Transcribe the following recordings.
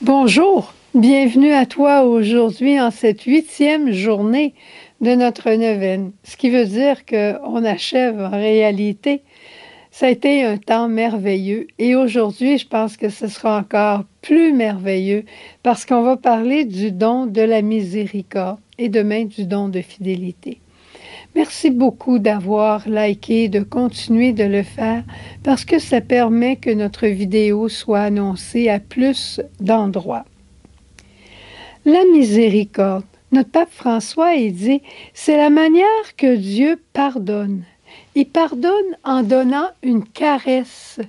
Bonjour, bienvenue à toi aujourd'hui en cette 8e journée de notre neuvaine. Ce qui veut dire qu'on achève en réalité. Ça a été un temps merveilleux et aujourd'hui, je pense que ce sera encore plus merveilleux parce qu'on va parler du don de la miséricorde et demain du don de fidélité. Merci beaucoup d'avoir liké, de continuer de le faire parce que ça permet que notre vidéo soit annoncée à plus d'endroits. La miséricorde. Notre pape François, il dit, c'est la manière que Dieu pardonne. Il pardonne en donnant une caresse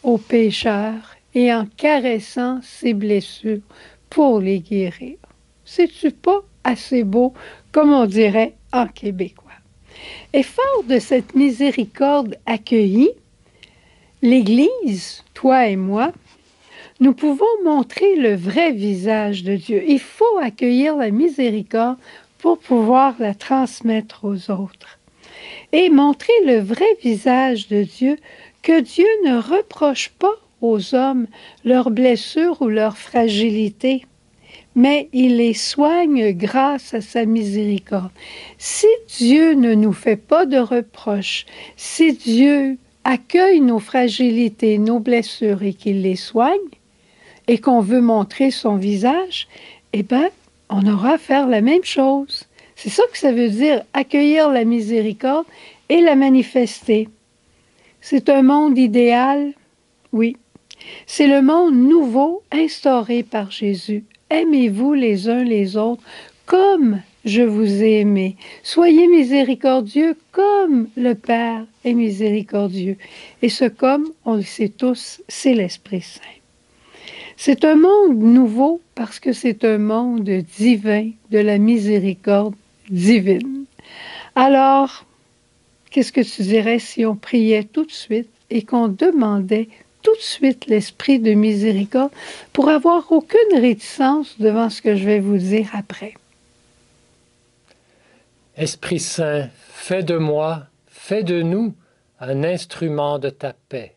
aux pécheurs et en caressant ses blessures pour les guérir. C'est-tu pas assez beau, comme on dirait en québécois? Et fort de cette miséricorde accueillie, l'Église, toi et moi, nous pouvons montrer le vrai visage de Dieu. Il faut accueillir la miséricorde pour pouvoir la transmettre aux autres. Et montrer le vrai visage de Dieu, que Dieu ne reproche pas aux hommes leurs blessures ou leur fragilité, mais il les soigne grâce à sa miséricorde. Si Dieu ne nous fait pas de reproches, si Dieu accueille nos fragilités, nos blessures et qu'il les soigne, et qu'on veut montrer son visage, eh bien, on aura à faire la même chose. C'est ça que ça veut dire, accueillir la miséricorde et la manifester. C'est un monde idéal? Oui. C'est le monde nouveau instauré par Jésus. Aimez-vous les uns les autres comme je vous ai aimé. Soyez miséricordieux comme le Père est miséricordieux. Et ce comme, on le sait tous, c'est l'Esprit Saint. C'est un monde nouveau parce que c'est un monde divin, de la miséricorde divine. Alors, qu'est-ce que tu dirais si on priait tout de suite et qu'on demandait tout de suite l'esprit de miséricorde pour avoir aucune réticence devant ce que je vais vous dire après? Esprit Saint, fais de moi, fais de nous un instrument de ta paix.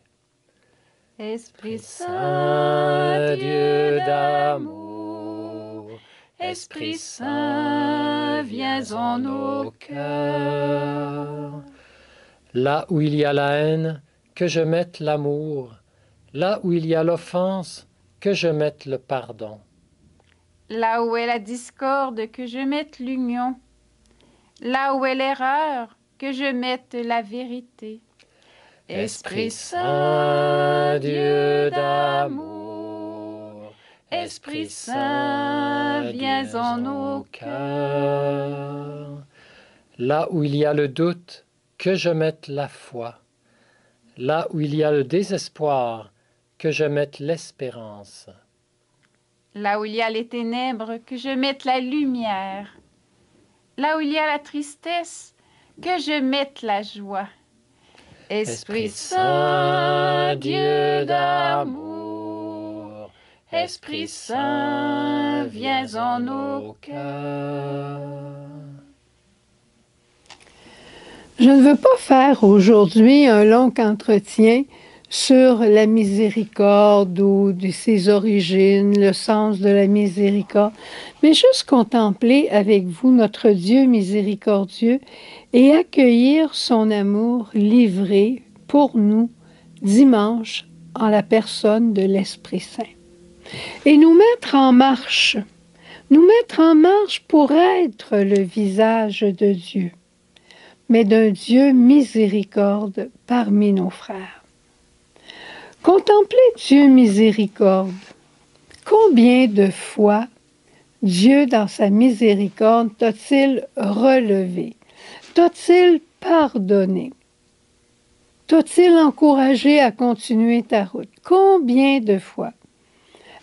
Esprit Saint, Dieu d'amour, Esprit Saint, viens en nos cœurs. Là où il y a la haine, que je mette l'amour. Là où il y a l'offense, que je mette le pardon. Là où est la discorde, que je mette l'union. Là où est l'erreur, que je mette la vérité. Esprit Saint, Dieu d'amour, Esprit Saint, viens en nos cœurs. Là où il y a le doute, que je mette la foi. Là où il y a le désespoir, que je mette l'espérance. Là où il y a les ténèbres, que je mette la lumière. Là où il y a la tristesse, que je mette la joie. Esprit Saint, Dieu d'amour, Esprit Saint, viens en nos cœurs. Je ne veux pas faire aujourd'hui un long entretien sur la miséricorde ou de ses origines, le sens de la miséricorde, mais juste contempler avec vous notre Dieu miséricordieux et accueillir son amour livré pour nous dimanche en la personne de l'Esprit Saint. Et nous mettre en marche pour être le visage de Dieu, mais d'un Dieu miséricorde parmi nos frères. Contempler Dieu miséricorde. Combien de fois Dieu, dans sa miséricorde, t'a-t-il relevé? T'a-t-il pardonné? T'a-t-il encouragé à continuer ta route? Combien de fois?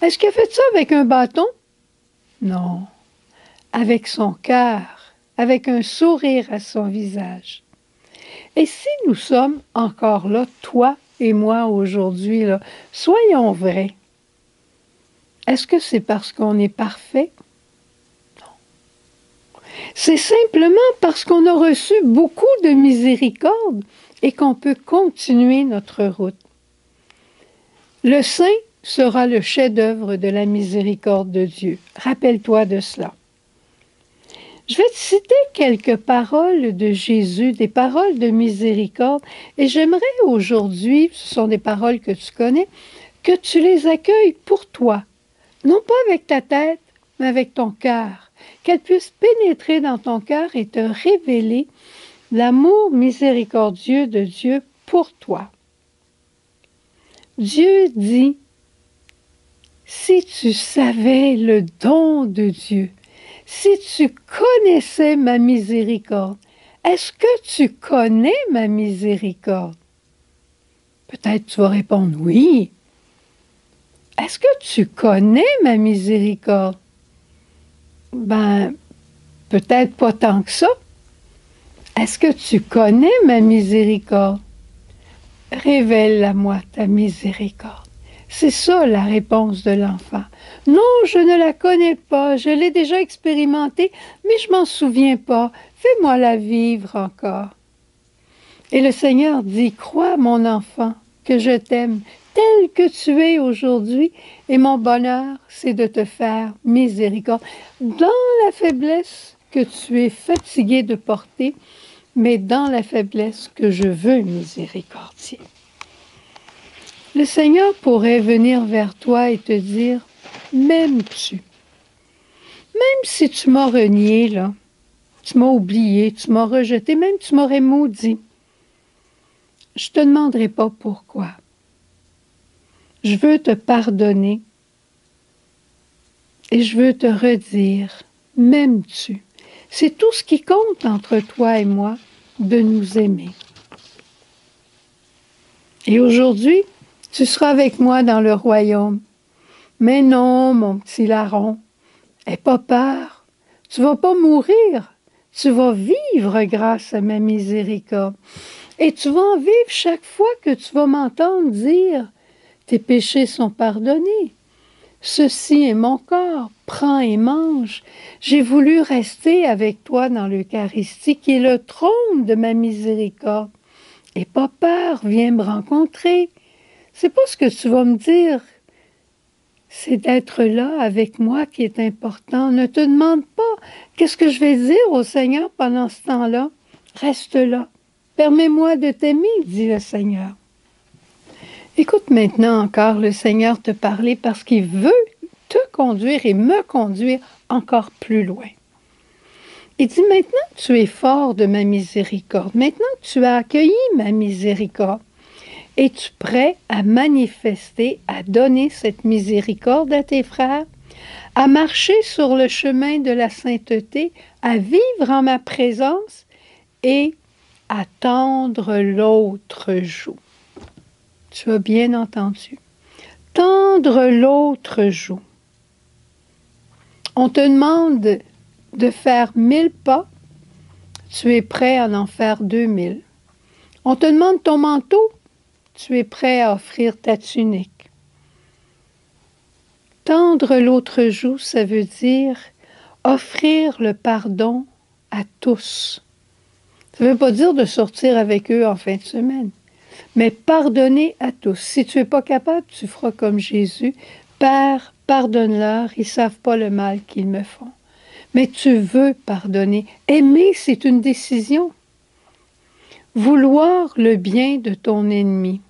Est-ce qu'il a fait ça avec un bâton? Non. Avec son cœur, avec un sourire à son visage. Et si nous sommes encore là, toi et moi aujourd'hui, là, soyons vrais. Est-ce que c'est parce qu'on est parfait? Non. C'est simplement parce qu'on a reçu beaucoup de miséricorde et qu'on peut continuer notre route. Le saint sera le chef-d'œuvre de la miséricorde de Dieu. Rappelle-toi de cela. Je vais te citer quelques paroles de Jésus, des paroles de miséricorde, et j'aimerais aujourd'hui, ce sont des paroles que tu connais, que tu les accueilles pour toi, non pas avec ta tête, mais avec ton cœur, qu'elles puissent pénétrer dans ton cœur et te révéler l'amour miséricordieux de Dieu pour toi. Dieu dit, si tu savais le don de Dieu, si tu connaissais ma miséricorde, est-ce que tu connais ma miséricorde? Peut-être tu vas répondre oui. Est-ce que tu connais ma miséricorde? Ben, peut-être pas tant que ça. Est-ce que tu connais ma miséricorde? Révèle-la-moi ta miséricorde. C'est ça la réponse de l'enfant. Non, je ne la connais pas, je l'ai déjà expérimentée, mais je m'en souviens pas. Fais-moi la vivre encore. Et le Seigneur dit, crois mon enfant, que je t'aime tel que tu es aujourd'hui, et mon bonheur, c'est de te faire miséricorde. Dans la faiblesse que tu es fatigué de porter, mais dans la faiblesse que je veux miséricordier. Le Seigneur pourrait venir vers toi et te dire, m'aimes-tu? Même si tu m'as renié, là, tu m'as oublié, tu m'as rejeté, même tu m'aurais maudit, je ne te demanderai pas pourquoi. Je veux te pardonner et je veux te redire, m'aimes-tu? C'est tout ce qui compte entre toi et moi, de nous aimer. Et aujourd'hui, tu seras avec moi dans le royaume. Mais non, mon petit larron, n'aie pas peur. Tu ne vas pas mourir. Tu vas vivre grâce à ma miséricorde. Et tu vas en vivre chaque fois que tu vas m'entendre dire « Tes péchés sont pardonnés. Ceci est mon corps. Prends et mange. J'ai voulu rester avec toi dans l'Eucharistie qui est le trône de ma miséricorde. Et pas peur, viens me rencontrer. » C'est pas ce que tu vas me dire. C'est d'être là avec moi qui est important. Ne te demande pas qu'est-ce que je vais dire au Seigneur pendant ce temps-là. Reste là. Permets-moi de t'aimer, dit le Seigneur. Écoute maintenant encore le Seigneur te parler parce qu'il veut te conduire et me conduire encore plus loin. Il dit maintenant que tu es fort de ma miséricorde. Maintenant que tu as accueilli ma miséricorde. Es-tu prêt à manifester, à donner cette miséricorde à tes frères, à marcher sur le chemin de la sainteté, à vivre en ma présence et à tendre l'autre joue? Tu as bien entendu. Tendre l'autre joue. On te demande de faire 1000 pas, tu es prêt à en faire 2000. On te demande ton manteau, tu es prêt à offrir ta tunique. Tendre l'autre joue, ça veut dire offrir le pardon à tous. Ça ne veut pas dire de sortir avec eux en fin de semaine, mais pardonner à tous. Si tu n'es pas capable, tu feras comme Jésus. Père, pardonne-leur, ils ne savent pas le mal qu'ils me font. Mais tu veux pardonner. Aimer, c'est une décision. Vouloir le bien de ton ennemi.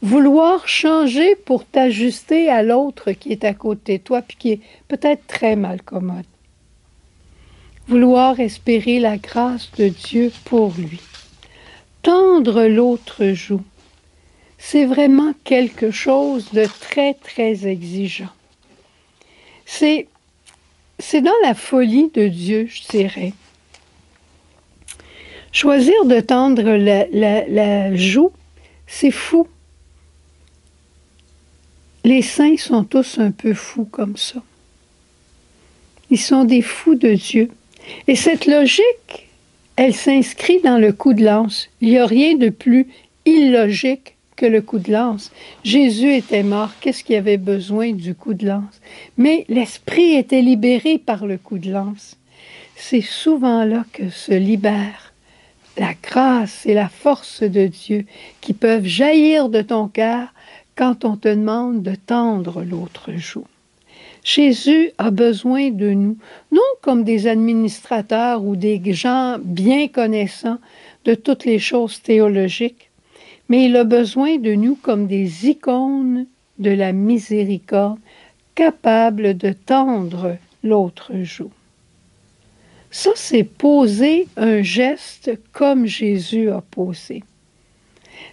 Vouloir changer pour t'ajuster à l'autre qui est à côté de toi puis qui est peut-être très mal commode. Vouloir espérer la grâce de Dieu pour lui. Tendre l'autre joue. C'est vraiment quelque chose de très, très exigeant. C'est dans la folie de Dieu, je dirais. Choisir de tendre la joue, c'est fou. Les saints sont tous un peu fous comme ça. Ils sont des fous de Dieu. Et cette logique, elle s'inscrit dans le coup de lance. Il n'y a rien de plus illogique que le coup de lance. Jésus était mort, qu'est-ce qu'il avait besoin du coup de lance? Mais l'esprit était libéré par le coup de lance. C'est souvent là que se libère la grâce et la force de Dieu qui peuvent jaillir de ton cœur quand on te demande de tendre l'autre joue. Jésus a besoin de nous, non comme des administrateurs ou des gens bien connaissants de toutes les choses théologiques, mais il a besoin de nous comme des icônes de la miséricorde, capables de tendre l'autre joue. Ça, c'est poser un geste comme Jésus a posé.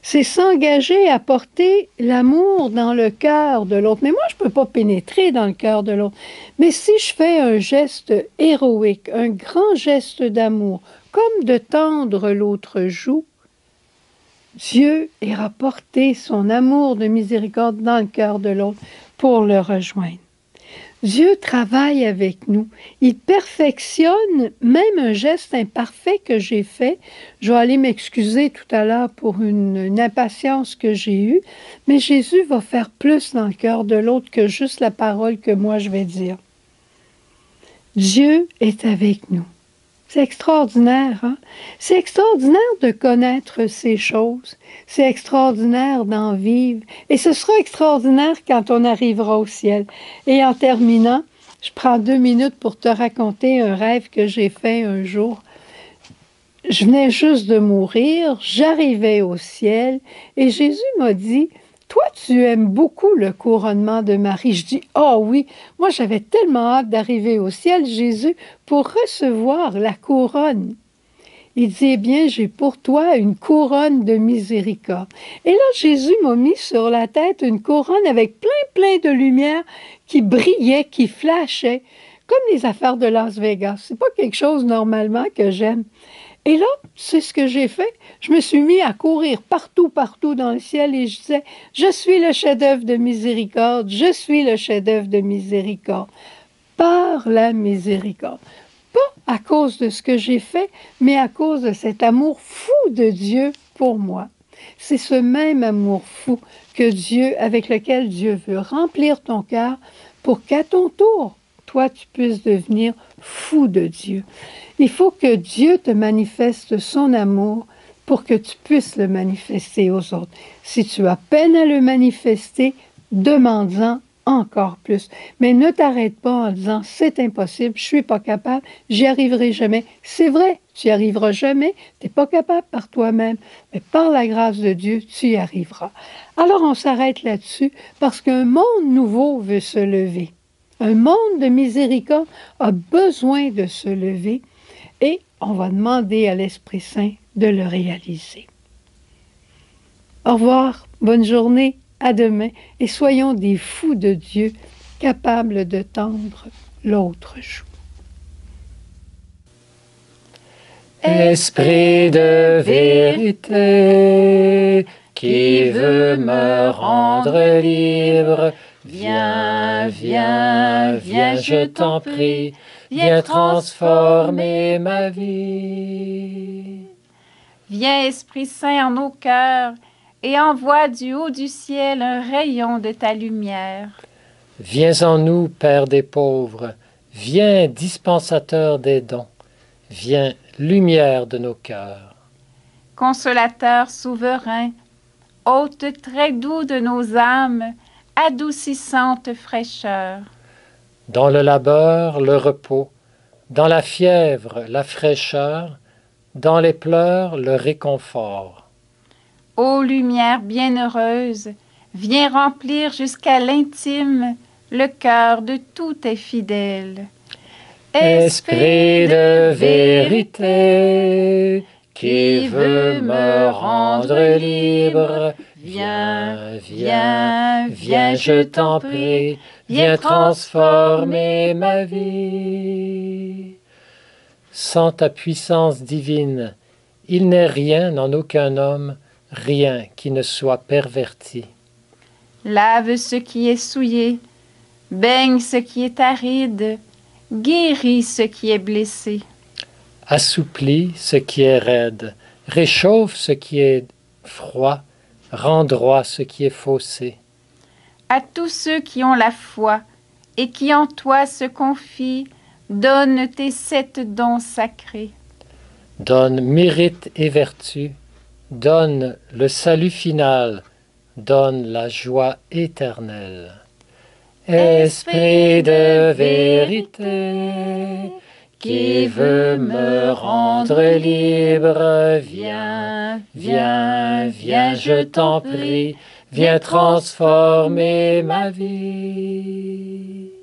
C'est s'engager à porter l'amour dans le cœur de l'autre. Mais moi, je ne peux pas pénétrer dans le cœur de l'autre. Mais si je fais un geste héroïque, un grand geste d'amour, comme de tendre l'autre joue, Dieu ira porter son amour de miséricorde dans le cœur de l'autre pour le rejoindre. Dieu travaille avec nous. Il perfectionne même un geste imparfait que j'ai fait. Je vais aller m'excuser tout à l'heure pour une impatience que j'ai eue, mais Jésus va faire plus dans le cœur de l'autre que juste la parole que moi je vais dire. Dieu est avec nous. C'est extraordinaire, hein? C'est extraordinaire de connaître ces choses. C'est extraordinaire d'en vivre. Et ce sera extraordinaire quand on arrivera au ciel. Et en terminant, je prends 2 minutes pour te raconter un rêve que j'ai fait un jour. Je venais juste de mourir, j'arrivais au ciel et Jésus m'a dit « Toi, tu aimes beaucoup le couronnement de Marie. » Je dis « Ah oui, moi j'avais tellement hâte d'arriver au ciel, Jésus, pour recevoir la couronne. » Il dit « Eh bien, j'ai pour toi une couronne de miséricorde. » Et là, Jésus m'a mis sur la tête une couronne avec plein de lumière qui brillait, qui flashait, comme les affaires de Las Vegas. C'est pas quelque chose normalement que j'aime. Et là, c'est ce que j'ai fait. Je me suis mis à courir partout dans le ciel et je disais, je suis le chef-d'œuvre de miséricorde, je suis le chef-d'œuvre de miséricorde, par la miséricorde. Pas à cause de ce que j'ai fait, mais à cause de cet amour fou de Dieu pour moi. C'est ce même amour fou que Dieu, avec lequel Dieu veut remplir ton cœur pour qu'à ton tour, toi, tu puisses devenir fou de Dieu. Il faut que Dieu te manifeste son amour pour que tu puisses le manifester aux autres. Si tu as peine à le manifester, demande-en encore plus. Mais ne t'arrête pas en disant « c'est impossible, je ne suis pas capable, j'y arriverai jamais ». C'est vrai, tu n'y arriveras jamais, tu n'es pas capable par toi-même, mais par la grâce de Dieu, tu y arriveras. Alors on s'arrête là-dessus parce qu'un monde nouveau veut se lever. Un monde de miséricorde a besoin de se lever et on va demander à l'Esprit Saint de le réaliser. Au revoir, bonne journée, à demain et soyons des fous de Dieu capables de tendre l'autre joue. Esprit de vérité, qui veut me rendre libre, viens, viens, viens, je t'en prie, viens transformer ma vie. Viens, Esprit Saint, en nos cœurs, et envoie du haut du ciel un rayon de ta lumière. Viens en nous, Père des pauvres, viens, dispensateur des dons, viens, lumière de nos cœurs. Consolateur souverain, hôte très doux de nos âmes, adoucissante fraîcheur. Dans le labeur, le repos, dans la fièvre, la fraîcheur, dans les pleurs, le réconfort. Ô lumière bienheureuse, viens remplir jusqu'à l'intime le cœur de tous tes fidèles. Esprit de vérité, qui veut me rendre libre, viens, viens, viens, je t'en prie, viens transformer ma vie. Sans ta puissance divine, il n'est rien en aucun homme, rien qui ne soit perverti. Lave ce qui est souillé, baigne ce qui est aride, guéris ce qui est blessé. Assouplis ce qui est raide, réchauffe ce qui est froid, rends droit ce qui est faussé. À tous ceux qui ont la foi et qui en toi se confient, donne tes 7 dons sacrés. Donne mérite et vertu, donne le salut final, donne la joie éternelle. Esprit de vérité, qui veut me rendre libre, viens, viens, viens, je t'en prie, viens transformer ma vie.